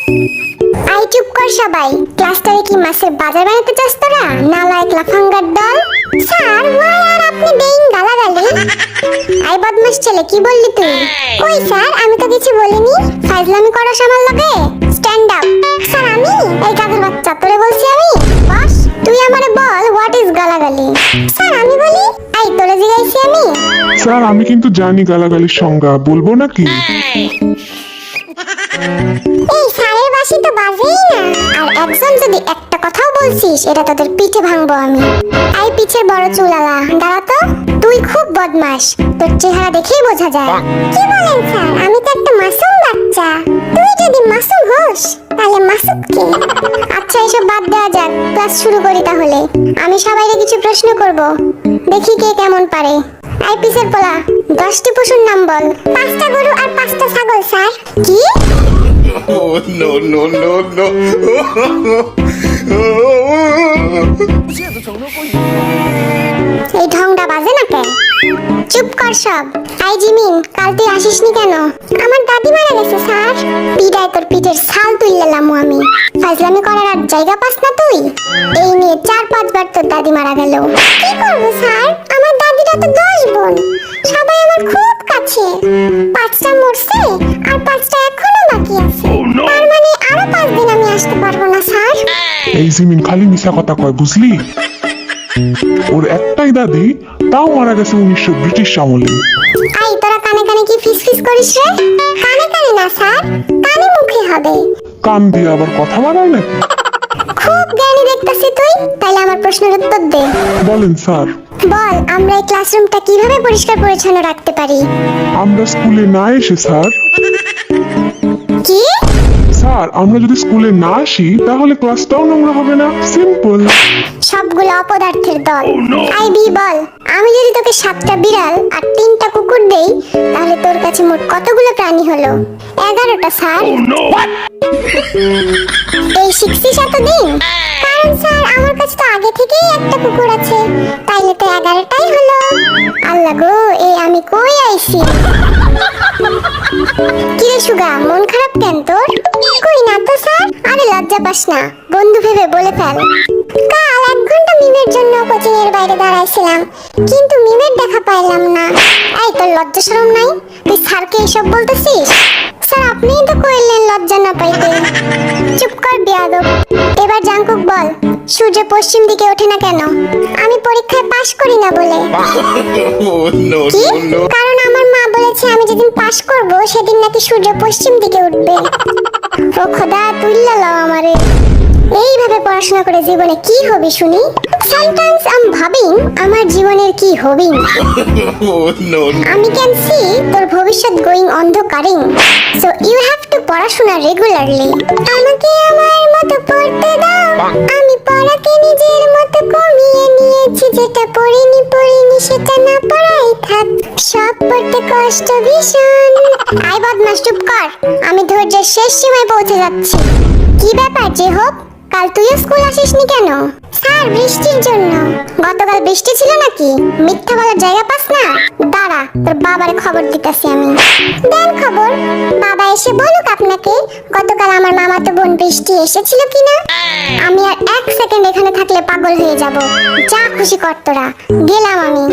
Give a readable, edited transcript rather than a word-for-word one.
I চুপ কর সবাই। ক্লাসটারে কি মাছের বাজার বানাতে চাস তোরা? নালায়েক লাফাঙ্গার দল। স্যার ওয়াই আর আপনি বেইং গালাগালি? আই বদমাশ ছেলে, কি বললি তুই? কই স্যার, আমি তো কিছু বলিনি। ফাজলামি করো আমার লগে? Stand up. স্যার আমি? এই গাধের বাচ্চা, তোরে বলছি আমি? বস, তুই আমারে বল হোয়াট ইজ গালাগালি? স্যার আমি বলি। আই তোরে জিগাইছি আমি? স্যার আমি কিন্তু জানি গালাগালির সংজ্ঞা, বলবো নাকি? এই স্যারের বাসি তো বাজেই না। আর একজন যদি একটা কথাও বলছিস, এটা তোদের পিঠে ভাঙবো আমি। আই পিছের বড় চুলালা, দাঁড়া তো। তুই খুব বদমাশ, তোর চেহারা দেখেই বোঝা যায়। কি বলেন স্যার, আমি তো একটা মাসুম বাচ্চা। তুই যদি মাসুম হোস তাহলে মাসুদ কে? আচ্ছা এসব বাদ দেওয়া যাক, ক্লাস শুরু করি তাহলে। আমি সবাইকে কিছু প্রশ্ন করব, দেখি কে কেমন পারে। আই পিছের পোলা, 10টি পশুর নাম বল। 5টা গরু আর 5টা ছাগল স্যার। কি? Oh, no, no, no, no. এই ঢংটা বাজে না কেন? চুপ কর সব। আই জিমিন, কাল তুই আসিসনি কেন? আমার দাদি মারা গেছে স্যার। পিডায় তোর পিঠের ছাল তুললাম আমি। ফাজলামি করার আর জায়গা পাস না তুই? এই নিয়ে 4-5 বার তোর দাদি মারা গেল। কি করব স্যার, আমার দাদিরা তো 10 বোন, সবাই আমার খুব কাছে। 5টা মরছে আর 5টা এখনো বাকি আছে। তার মানে আরো 5 দিন আমি আসতে পারবো না স্যার। এই জিমিন খালি মিশা কথা কয়, বুঝলি? ওর একটাই দাদি, তাও মারা গেছে 1900 ব্রিটিশ আমলে। আই তোরা কানে কানে কি ফিসফিস করিস রে? কানে কানে না স্যার, কানে মুখে হবে। কান দিয়ে আবার কথা বাড়ায় নাকি? খুব জ্ঞানী দেখতাছি তুই। তাহলে আমার প্রশ্নের উত্তর দে। বলেন স্যার। বল, আমরা এই ক্লাসরুমটা কিভাবে পরিষ্কার পরিচ্ছন্ন রাখতে পারি? আমরা স্কুলে না এসে স্যার। কি? স্যার আমরা যদি স্কুলে না আসি তাহলে ক্লাসটাও নোংরা হবে না, সিম্পল। সবগুলো অপদার্থের দল। আই বি বল, আমি যদি তোকে 7টা বিড়াল আর 3টা কুকুর দেই, তাহলে তোর কাছে মোট কতগুলো প্রাণী হলো? 11টা স্যার। এই শিখছিস এতদিন? কারণ স্যার আমার কাছে তো আগে থেকেই একটা কুকুর আছে, তাইলে তো 11টাই হলো। আল্লাহ গো, এই আমি কই আইছি? কিরে সুগা, মন খারাপ কেন তোর? কই না তো স্যার। আরে লজ্জা পাস না, বন্ধু ভেবে বলে ফেল। কাল 1 ঘন্টা মিমের জন্য কোচিং এর বাইরে দাঁড়াইছিলাম, কিন্তু মিমের দেখা পাইলাম না। এই তোর লজ্জা শরম নাই? তুই স্যারকে এসব বলতেছিস? স্যার আপনিই তো কইলেন লজ্জা না পাইতে। চুপ কর বেয়াদব। এবার জাঙ্কুক বল, সূর্য পশ্চিম দিকে ওঠে না কেন? আমি পরীক্ষায় পাশ করি না বলে। Oh, no, কি? no, no. কারণ আমার মা বলেছে আমি যেদিন পাশ করব সেদিন নাকি সূর্য পশ্চিম দিকে উঠবে। ও খোদা, তুইল্লা লাও আমারে। এইভাবে পড়াশোনা করে জীবনে কি হবি শুনি? সামটাইমস আই এম ভাবিং আমার জীবনের কি হবি। Oh, no, no. আমি ক্যান সি তোর ভবিষ্যৎ গোয়িং অন্ধকারিং। সো ইউ হ্যাভ টু পড়াশোনা রেগুলারলি। আমাকে আমার মতো পড়তে দাও। আমি পড়াকে নিজের মতো কমিয়ে নিয়েছি, যেটা পড়িনি সেটা না পড়াই থাক। সব পড়তে কষ্ট ভীষণ। আই বদমাস চুপ কর, আমি ধৈর্যের শেষ সীমায় পৌঁছে যাচ্ছি। কি ব্যাপার যে হোক, কাল তুইও স্কুল আসিসনি কেন? স্যার বৃষ্টির জন্য। গতকাল বৃষ্টি ছিল নাকি? মিথ্যা বলার জায়গা পাস না? দাঁড়া, তোর বাবারে খবর দিতেছি আমি। দেন খবর। বাবা এসে বলুক আপনাকে গতকাল আমার মামাতো বোন বৃষ্টি এসেছিল কিনা। আমি আর 1 সেকেন্ড এখানে থাকলে পাগল হয়ে যাব। যা খুশি কর তোরা, গেলাম আমি।